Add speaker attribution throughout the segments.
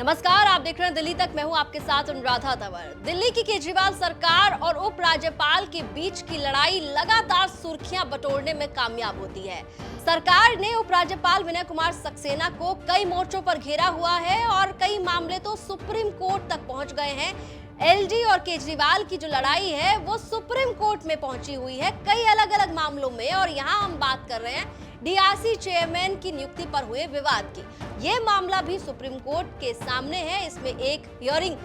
Speaker 1: नमस्कार, आप देख रहे हैं दिल्ली तक। मैं हूं आपके साथ अनुराधा तंवर। दिल्ली की केजरीवाल सरकार और उपराज्यपाल के बीच की लड़ाई लगातार सुर्खियां बटोरने में कामयाब होती है। सरकार ने उपराज्यपाल विनय कुमार सक्सेना को कई मोर्चों पर घेरा हुआ है और कई मामले तो सुप्रीम कोर्ट तक पहुंच गए हैं। एलजी और केजरीवाल की जो लड़ाई है वो सुप्रीम कोर्ट में पहुंची हुई है कई अलग अलग मामलों में। और यहाँ हम बात कर रहे हैं डीआरसी चेयरमैन की नियुक्ति पर हुए विवाद की। ये मामला भी सुप्रीम कोर्ट के सामने है। इसमें एक हियरिंग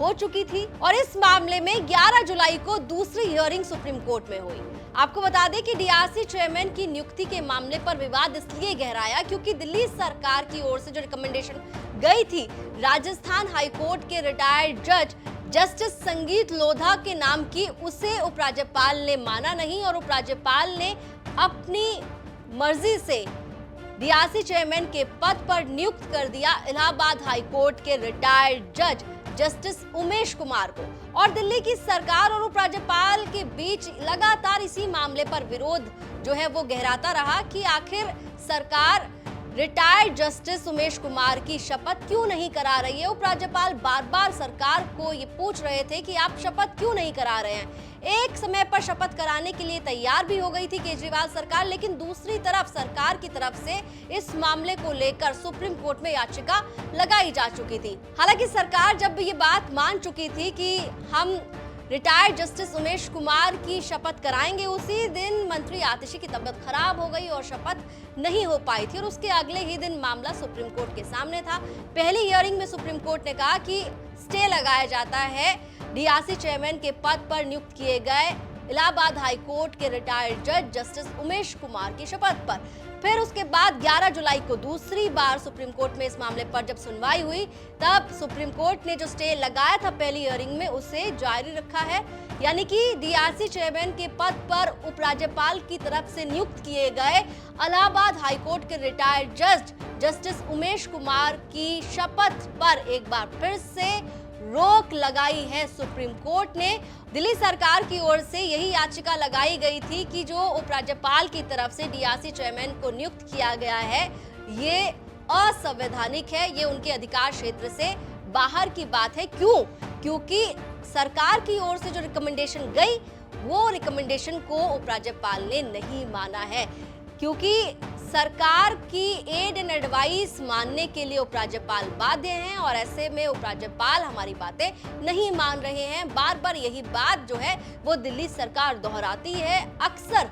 Speaker 1: हो चुकी थी और इस मामले में 11 जुलाई को दूसरी हियरिंग सुप्रीम कोर्ट में हुई। आपको बता दें कि डीआरसी चेयरमैन की नियुक्ति के मामले पर विवाद इसलिए गहराया क्योंकि दिल्ली सरकार की ओर से जो रिकमेंडेशन गई थी राजस्थान हाईकोर्ट के रिटायर्ड जज जस्टिस संगीत लोधा के नाम की, उसे उपराज्यपाल ने माना नहीं और उपराज्यपाल ने अपनी मर्जी से डीआरसी चेयरमैन के पद पर नियुक्त कर दिया इलाहाबाद हाईकोर्ट के रिटायर्ड जज जस्टिस उमेश कुमार को। और दिल्ली की सरकार और उपराज्यपाल के बीच लगातार इसी मामले पर विरोध जो है वो गहराता रहा कि आखिर सरकार रिटायर्ड जस्टिस उमेश कुमार की शपथ क्यों नहीं करा रही है। उपराज्यपाल बार बार सरकार को ये पूछ रहे थे कि आप शपथ क्यों नहीं करा रहे हैं। एक समय पर शपथ कराने के लिए तैयार भी हो गई थी केजरीवाल सरकार, लेकिन दूसरी तरफ सरकार की तरफ से इस मामले को लेकर सुप्रीम कोर्ट में याचिका लगाई जा चुकी थी। हालांकि सरकार जब ये बात मान चुकी थी कि हम रिटायर्ड जस्टिस उमेश कुमार की शपथ कराएंगे, उसी दिन मंत्री आतिशी की तबीयत खराब हो गई और शपथ नहीं हो पाई थी और उसके अगले ही दिन मामला सुप्रीम कोर्ट के सामने था। पहली हियरिंग में सुप्रीम कोर्ट ने कहा कि स्टे लगाया जाता है डीआरसी चेयरमैन के पद पर नियुक्त किए गए इलाहाबाद हाईकोर्ट के रिटायर्ड जज जस्टिस उमेश कुमार की शपथ पर। फिर उसके बाद 11 जुलाई को दूसरी बार सुप्रीम कोर्ट में इस मामले पर जब सुनवाई हुई, तब सुप्रीम कोर्ट ने जो स्टे लगाया था पहली हियरिंग में उसे जारी रखा है। यानी कि डीआरसी चेयरमैन के पद पर उपराज्यपाल की तरफ से नियुक्त किए गए इलाहाबाद हाईकोर्ट के रिटायर्ड जज जस्टिस उमेश कुमार की शपथ पर एक बार फिर से रोक लगाई है सुप्रीम कोर्ट ने। दिल्ली सरकार की ओर से यही याचिका लगाई गई थी कि जो उपराज्यपाल की तरफ से डीआरसी चेयरमैन को नियुक्त किया गया है ये असंवैधानिक है, ये उनके अधिकार क्षेत्र से बाहर की बात है। क्यों? क्योंकि सरकार की ओर से जो रिकमेंडेशन गई वो रिकमेंडेशन को उपराज्यपाल ने नहीं माना है, क्योंकि सरकार की एड एंड एडवाइस मानने के लिए उपराज्यपाल बाध्य हैं और ऐसे में उपराज्यपाल हमारी बातें नहीं मान रहे हैं। बार बार यही बात जो है वो दिल्ली सरकार दोहराती है अक्सर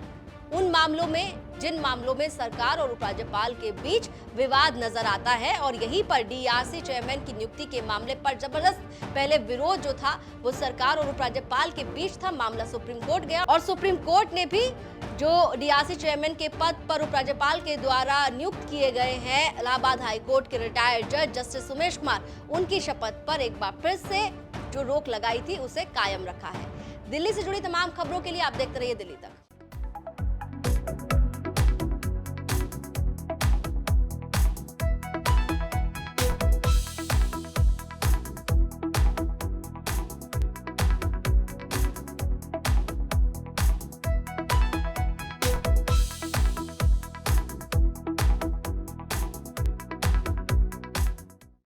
Speaker 1: उन मामलों में जिन मामलों में सरकार और उपराज्यपाल के बीच विवाद नजर आता है। और यहीं पर डीआरसी चेयरमैन की नियुक्ति के मामले पर जबरदस्त पहले विरोध जो था वो सरकार और उपराज्यपाल के बीच था। मामला सुप्रीम कोर्ट गया और सुप्रीम कोर्ट ने भी जो डीआरसी चेयरमैन के पद पर उपराज्यपाल के द्वारा नियुक्त किए गए हैं इलाहाबाद हाईकोर्ट के रिटायर्ड जज जस्टिस उमेश कुमार, उनकी शपथ पर एक बार फिर से जो रोक लगाई थी उसे कायम रखा है। दिल्ली से जुड़ी तमाम खबरों के लिए आप देखते रहिए दिल्ली तक।